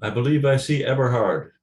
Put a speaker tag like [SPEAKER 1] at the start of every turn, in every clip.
[SPEAKER 1] I believe I see Eberhard.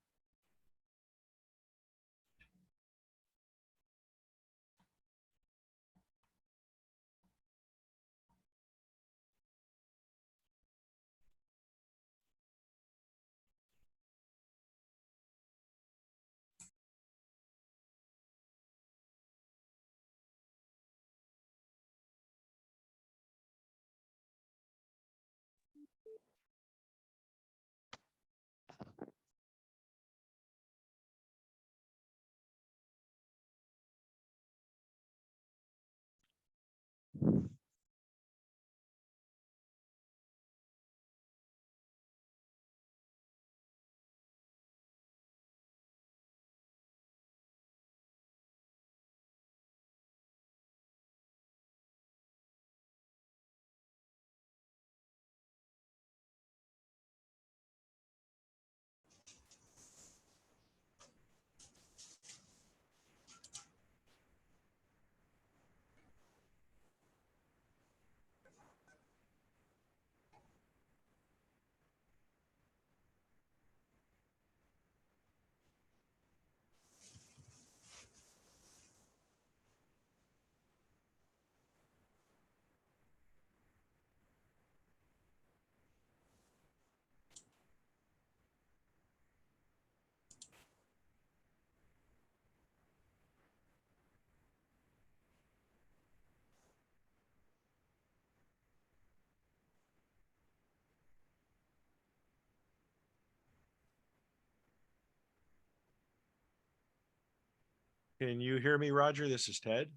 [SPEAKER 2] Can you hear me, Roger? This is Ted.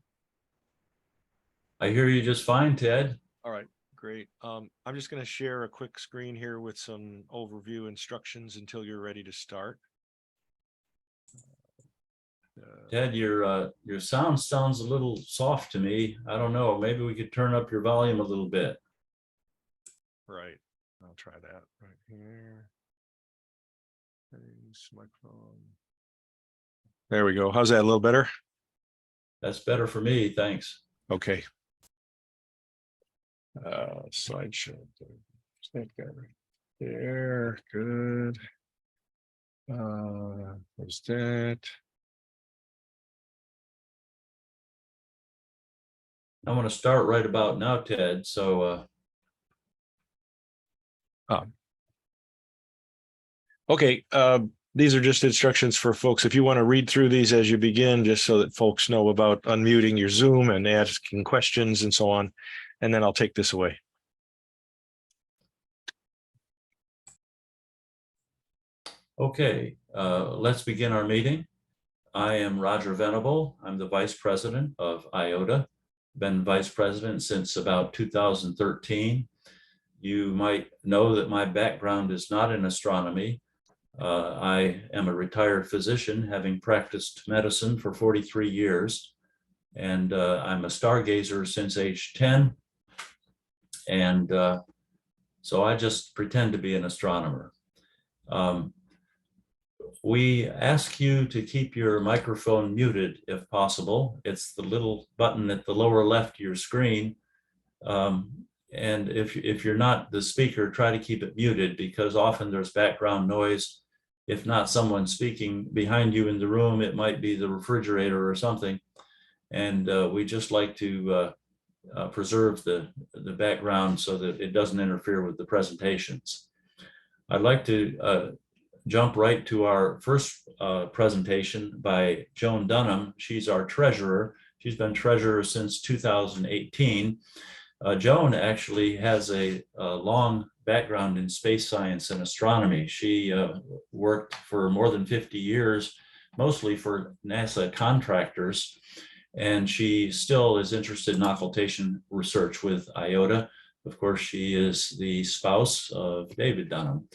[SPEAKER 1] I hear you just fine, Ted.
[SPEAKER 2] All right, great. I'm just going to share a quick screen here with some overview instructions until you're ready to start.
[SPEAKER 1] Ted, your sound sounds a little soft to me. I don't know. Maybe we could turn up your volume a little bit.
[SPEAKER 2] Right. I'll try that right here. Microphone. There we go. How's that? A little better?
[SPEAKER 1] That's better for me. Thanks.
[SPEAKER 2] Okay. Slideshow. Right there. Good. There's that.
[SPEAKER 1] I want to start right about now, Ted. So
[SPEAKER 2] okay. These are just instructions for folks. If you want to read through these as you begin, just so that folks know about unmuting your Zoom and asking questions and so on. And then I'll take this away.
[SPEAKER 1] okay, let's begin our meeting. I am Roger Venable. I'm the Vice President of IOTA. Been Vice President since about 2013. You might know that my background is not in astronomy. I am a retired physician, having practiced medicine for 43 years. And I'm a stargazer since age 10. And so I just pretend to be an astronomer. We ask you to keep your microphone muted if possible. It's the little button at the lower left of your screen. And if you're not the speaker, try to keep it muted, because often there's background noise. If not someone speaking behind you in the room, it might be the refrigerator or something. And we just like to preserve the background so that it doesn't interfere with the presentations. I'd like to jump right to our first presentation by Joan Dunham. She's our treasurer. She's been treasurer since 2018. Joan actually has a long background in space science and astronomy. She worked for more than 50 years, mostly for NASA contractors, and she still is interested in occultation research with IOTA. Of course, she is the spouse of David Dunham.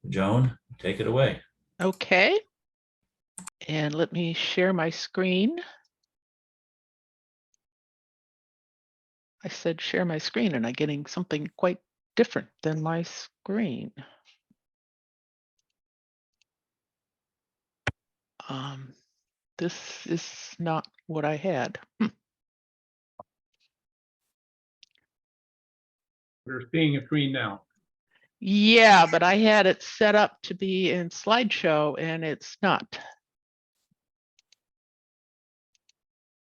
[SPEAKER 1] Joan, take it away.
[SPEAKER 3] Okay. And let me share my screen. I said share my screen and I'm getting something quite different than my screen. This is not what I had.
[SPEAKER 4] We're seeing a screen now.
[SPEAKER 3] Yeah, but I had it set up to be in slideshow and it's not.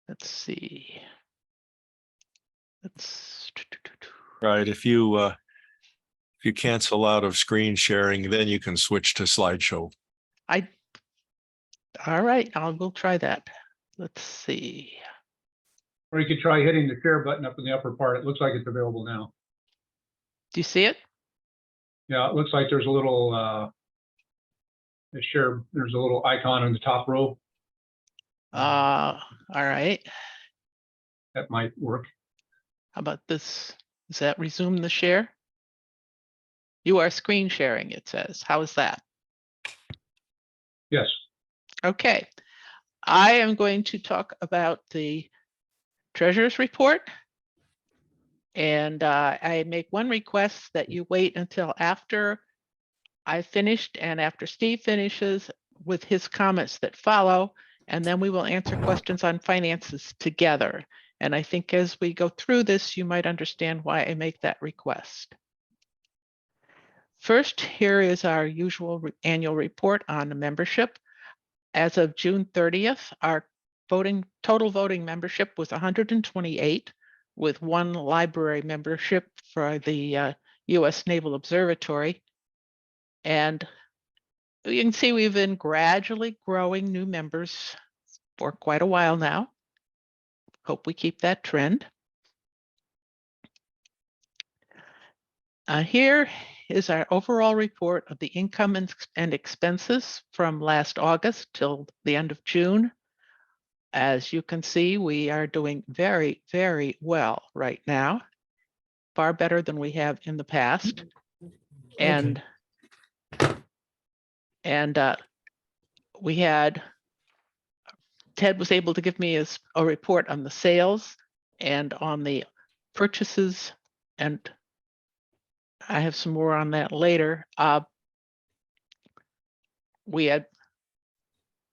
[SPEAKER 3] Let's see. Let's.
[SPEAKER 2] Right. If you cancel out of screen sharing, then you can switch to slideshow.
[SPEAKER 3] All right, we'll try that. Let's see.
[SPEAKER 4] Or you could try hitting the share button up in the upper part. It looks like it's available now.
[SPEAKER 3] Do you see it?
[SPEAKER 4] Yeah, it looks like there's a little there's a little icon in the top row.
[SPEAKER 3] All right.
[SPEAKER 4] That might work.
[SPEAKER 3] How about this? Does that resume the share? You are screen sharing, it says. How is that?
[SPEAKER 4] Yes.
[SPEAKER 3] Okay. I am going to talk about the treasurer's report. And I make one request that you wait until after I finished and after Steve finishes with his comments that follow, and then we will answer questions on finances together. And I think as we go through this, you might understand why I make that request. First, here is our usual annual report on the membership. As of June 30th, our total voting membership was 128, with one library membership for the U.S. Naval Observatory. And you can see we've been gradually growing new members for quite a while now. Hope we keep that trend. Here is our overall report of the income and expenses from last August till the end of June. As you can see, we are doing very, very well right now, far better than we have in the past. And we had, Ted was able to give me a report on the sales and on the purchases, and I have some more on that later. We had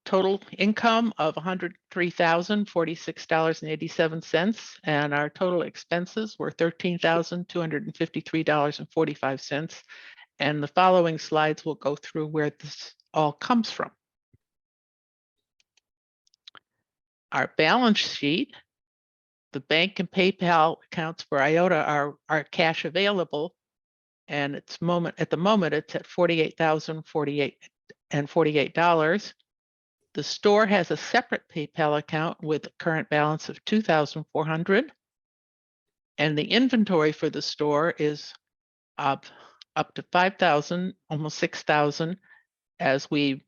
[SPEAKER 3] total income of $103,046.87, and our total expenses were $13,253.45. And the following slides will go through where this all comes from. Our balance sheet, the bank and PayPal accounts for IOTA are cash available, and at the moment it's at $48,048. The store has a separate PayPal account with a current balance of $2,400, and the inventory for the store is up to $5,000, almost $6,000, as we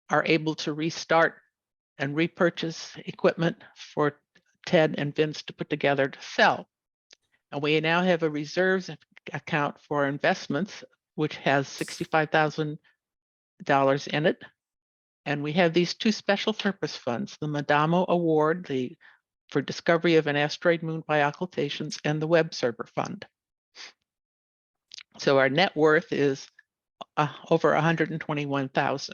[SPEAKER 3] are able to restart and repurchase equipment for Ted and Vince to put together to sell. And we now have a reserves account for investments, which has $65,000 in it. And we have these two special purpose funds, the Venable Award for discovery of an asteroid moon by occultations, and the Web Server Fund. So our net worth is over $121,000.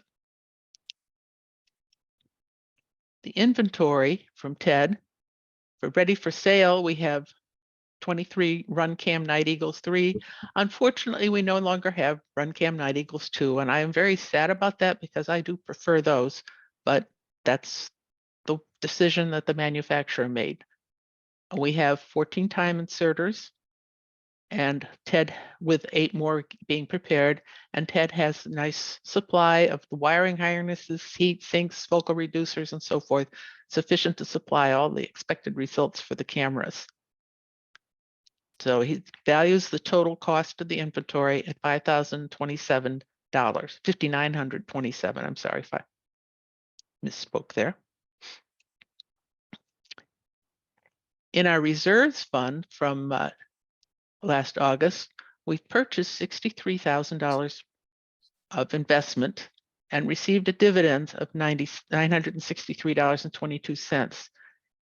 [SPEAKER 3] The inventory from Ted, for ready for sale, we have 23 RunCam Night Eagles 3. Unfortunately, we no longer have RunCam Night Eagles 2, and I am very sad about that because I do prefer those, but that's the decision that the manufacturer made. We have 14 time inserters, and Ted with 8 more being prepared, and Ted has a nice supply of the wiring harnesses, heat sinks, focal reducers, and so forth, sufficient to supply all the expected results for the cameras. So he values the total cost of the inventory at $5,027, $5,927. I'm sorry if I misspoke there. In our reserves fund from last August, we've purchased $63,000 of investment and received a dividend of $963.22,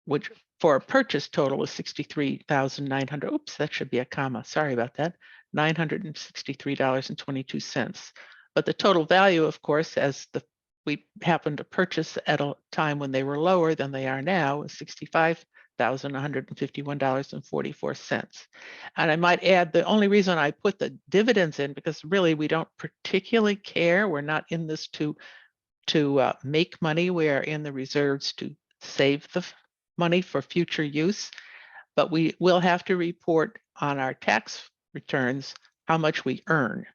[SPEAKER 3] which for a purchase total is $63,900. Oops, that should be a comma. Sorry about that. $963.22. But the total value, of course, as we happened to purchase at a time when they were lower than they are now, is $1,151.44. And I might add, the only reason I put the dividends in, because really we don't particularly care. We're not in this to make money. We are in the reserves to save the money for future use. But we will have to report on our tax returns how much we earn.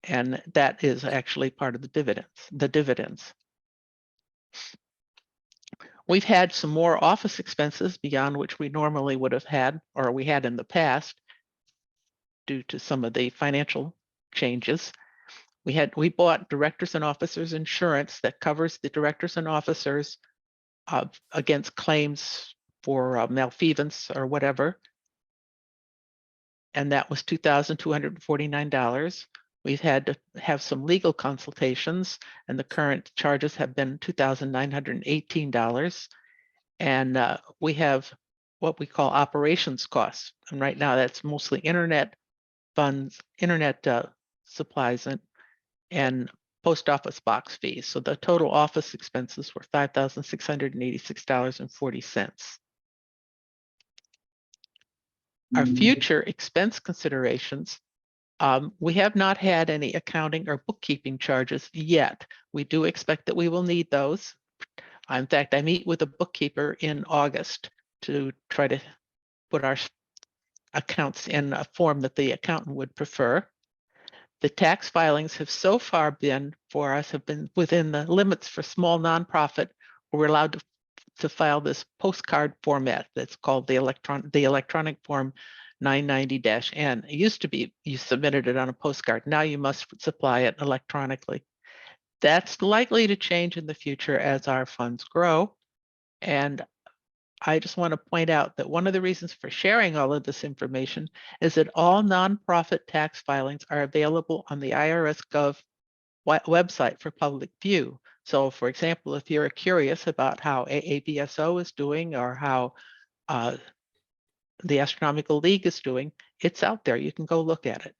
[SPEAKER 3] And that is actually part of the dividends. We've had some more office expenses beyond which we normally would have had, or we had in the past, due to some of the financial changes. We bought directors and officers insurance that covers the directors and officers against claims for malfeasance or whatever. And that was $2,249. We've had to have some legal consultations, and the current charges have been $2,918. And we have what we call operations costs. And right now that's mostly internet funds, internet supplies, and post office box fees. So the total office expenses were $5,686.40. Our future expense considerations, we have not had any accounting or bookkeeping charges yet. We do expect that we will need those. In fact, I meet with a bookkeeper in August to try to put our accounts in a form that the accountant would prefer. The tax filings have so far been within the limits for small nonprofit. We're allowed to file this postcard format that's called the electronic form 990-N. It used to be you submitted it on a postcard. Now you must supply it electronically. That's likely to change in the future as our funds grow. And I just want to point out that one of the reasons for sharing all of this information is that all nonprofit tax filings are available on the IRS Gov website for public view. So for example, if you're curious about how AABSO is doing or how the Astronomical League is doing, it's out there. You can go look at it.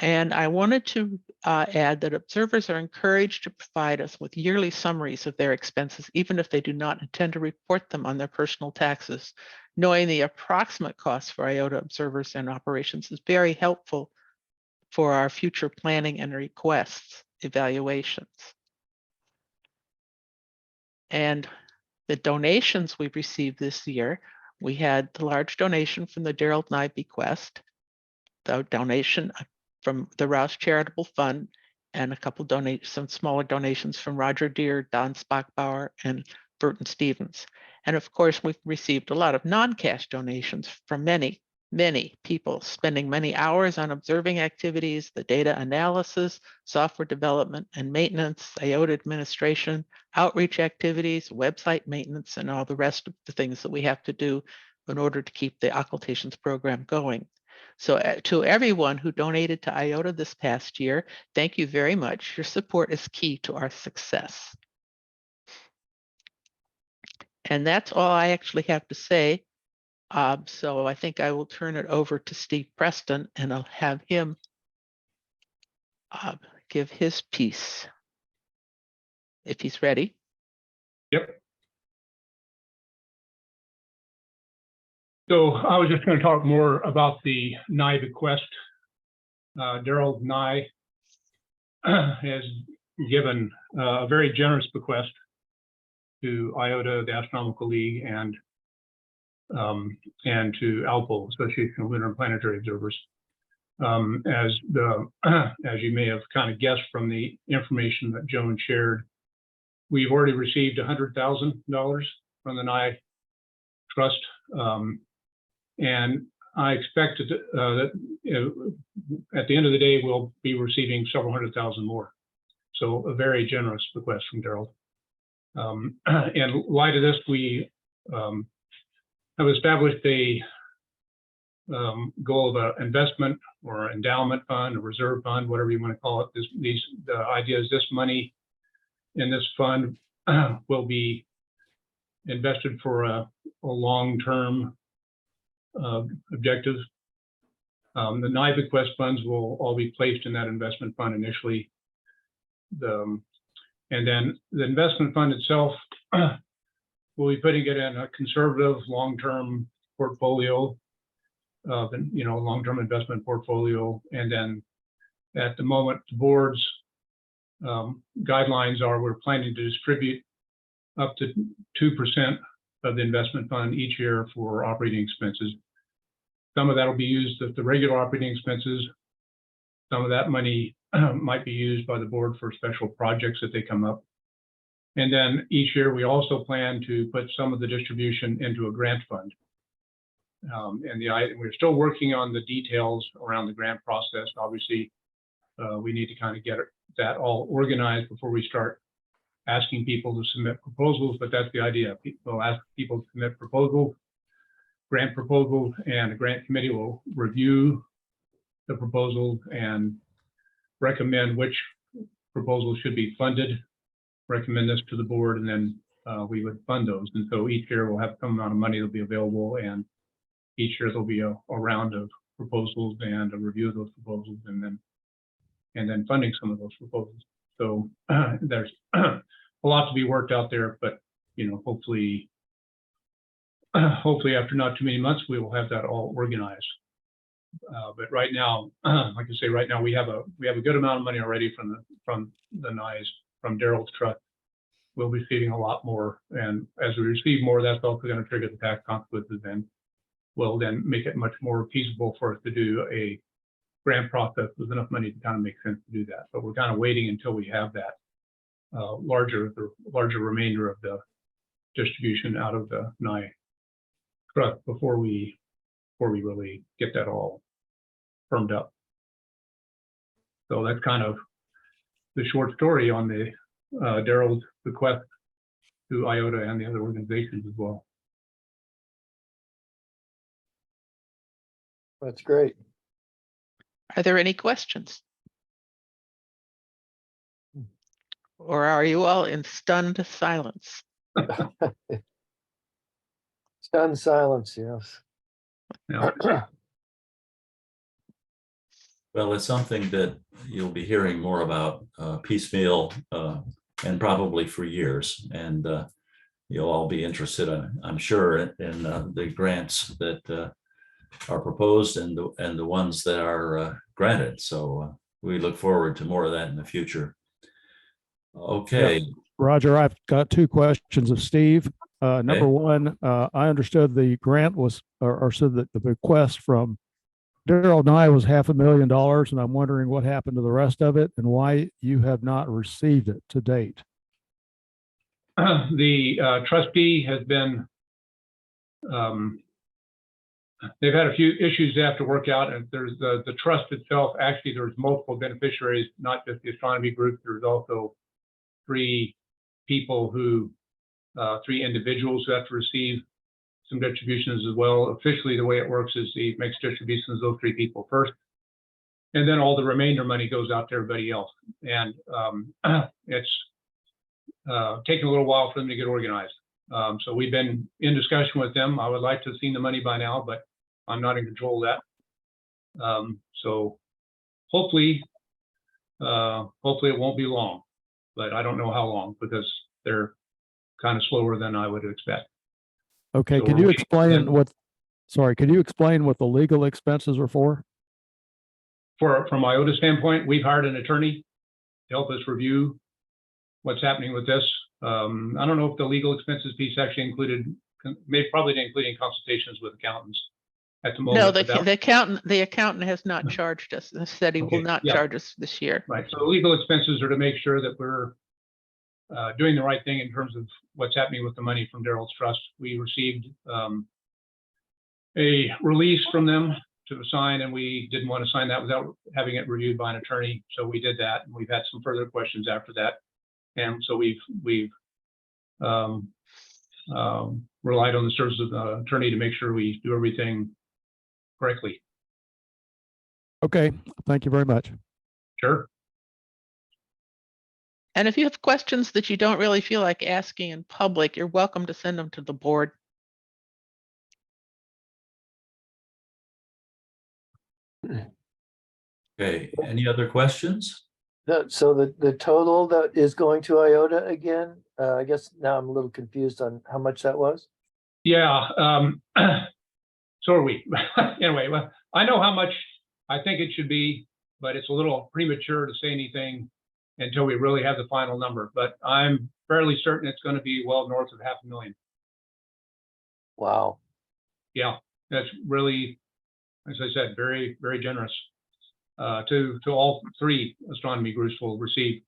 [SPEAKER 3] And I wanted to add that observers are encouraged to provide us with yearly summaries of their expenses, even if they do not intend to report them on their personal taxes. Knowing the approximate costs for IOTA observers and operations is very helpful for our future planning and requests evaluations. And the donations we've received this year, we had the large donation from the Gerald Nye bequest, the donation from the Rouse Charitable Fund, and a couple some smaller donations from Roger Deere, Don Spockbauer, and Burton Stevens. And of course, we've received a lot of non-cash donations from many people spending many hours on observing activities, the data analysis, software development and maintenance, IOTA administration, outreach activities, website maintenance, and all the rest of the things that we have to do in order to keep the occultations program going. So to everyone who donated to IOTA this past year, thank you very much. Your support is key to our success. And that's all I actually have to say. So I think I will turn it over to Steve Preston, and I'll have him give his piece if he's ready.
[SPEAKER 4] Yep. So I was just going to talk more about the Nye bequest. Gerald Nye has given a very generous bequest to IOTA, the Astronomical League, and to ALPO, Association of Lunar and Planetary Observers. As you may have kind of guessed from the information that Joan shared, we've already received $100,000 from the Nye Trust, and I expect that at the end of the day we'll be receiving several $100,000 more. So a very generous bequest from Gerald. In light of this, we have established a goal of an investment or endowment fund, a reserve fund, whatever you want to call it. The idea is this money in this fund will be invested for a long-term objective. The Nye bequest funds will all be placed in that investment fund initially. And then the investment fund itself we'll be putting it in a conservative long-term portfolio, long-term investment portfolio. And then at the moment, the board's guidelines are we're planning to distribute up to 2% of the investment fund each year for operating expenses. Some of that will be used as the regular operating expenses. Some of that money might be used by the board for special projects that they come up. And then each year, we also plan to put some of the distribution into a grant fund. We're still working on the details around the grant process. Obviously, we need to kind of get that all organized before we start asking people to submit proposals, but that's the idea. We'll ask people to submit proposals, grant proposals, and a grant committee will review the proposals and recommend which proposals should be funded, recommend this to the board, and then we would fund those. And so each year we'll have some amount of money that'll be available, and each year there'll be a round of proposals and a review of those proposals, and then funding some of those proposals. So there's a lot to be worked out there, but hopefully after not too many months, we will have that all organized. But right now, like I say, right now we have a good amount of money already from the NICE, from Daryl's trust. We'll be receiving a lot more, and as we receive more, that's also going to trigger the tax consequences, and will then make it much more feasible for us to do a grant process with enough money to kind of make sense to do that. But we're kind of waiting until we have that larger remainder of the distribution out of the NICE trust before we really get that all firmed up. So that's kind of the short story on the Daryl's request to IOTA and the other organizations as well.
[SPEAKER 5] That's great.
[SPEAKER 3] Are there any questions? Or are you all in stunned silence?
[SPEAKER 5] Stunned silence, yes.
[SPEAKER 4] Yeah.
[SPEAKER 1] Well, it's something that you'll be hearing more about piecemeal and probably for years. And you'll all be interested, I'm sure, in the grants that are proposed and the ones that are granted. So we look forward to more of that in the future. Okay.
[SPEAKER 6] Yep. Roger, I've got two questions of Steve. Number one, I understood the grant was, or said that the request from Daryl and I was $500,000, and I'm wondering what happened to the rest of it and why you have not received it to date.
[SPEAKER 4] The trustee has been, they've had a few issues they have to work out, and there's the trust itself. Actually, there's multiple beneficiaries, not just the astronomy group. There's also three individuals who have to receive some distributions as well. Officially, the way it works is he makes distributions to those three people first, and then all the remainder money goes out to everybody else. And it's taken a little while for them to get organized. So we've been in discussion with them. I would like to have seen the money by now, but I'm not in control of that. So hopefully it won't be long, but I don't know how long because they're kind of slower than I would expect.
[SPEAKER 6] Okay,
[SPEAKER 4] So
[SPEAKER 6] can you explain can you explain what the legal expenses are for?
[SPEAKER 4] From IOTA standpoint, we've hired an attorney to help us review what's happening with this. I don't know if the legal expenses piece actually included, probably didn't include any consultations with accountants at the moment.
[SPEAKER 3] No, the accountant has not charged us. Said he will not charge us this year.
[SPEAKER 4] Right. So the legal expenses are to make sure that we're doing the right thing in terms of what's happening with the money from Daryl's trust. We received a release from them to sign, and we didn't want to sign that without having it reviewed by an attorney. So we did that, and we've had some further questions after that. And so we've relied on the services of the attorney to make sure we do everything correctly.
[SPEAKER 6] Okay, thank you very much.
[SPEAKER 4] Sure.
[SPEAKER 3] And if you have questions that you don't really feel like asking in public, you're welcome to send them to the board.
[SPEAKER 1] Okay, any other questions?
[SPEAKER 5] So the total that is going to IOTA again, I guess now I'm a little confused on how much that was.
[SPEAKER 4] Yeah, so are we. Anyway, well, I know how much I think it should be, but it's a little premature to say anything until we really have the final number. But I'm fairly certain it's going to be well north of $500,000.
[SPEAKER 5] Wow.
[SPEAKER 4] Yeah, that's really, as I said, very, very generous. To all three astronomy groups will receive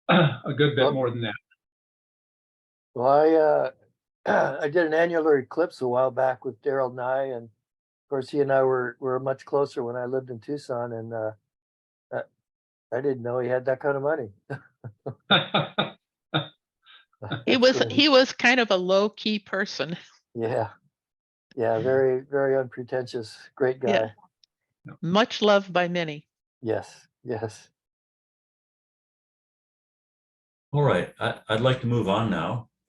[SPEAKER 4] a good bit
[SPEAKER 5] Well-
[SPEAKER 4] more than that.
[SPEAKER 5] Well, I did an annular eclipse a while back with Daryl Nye, and of course he and I were much closer when I lived in Tucson, and I didn't know he had that kind of money.
[SPEAKER 3] He
[SPEAKER 5] That's
[SPEAKER 3] was
[SPEAKER 5] great.
[SPEAKER 3] kind of a low key person.
[SPEAKER 5] Yeah, yeah, very, very unpretentious, great
[SPEAKER 3] Yeah.
[SPEAKER 5] guy.
[SPEAKER 3] Much loved by many.
[SPEAKER 5] Yes, yes.
[SPEAKER 1] All right, I'd like to move on now.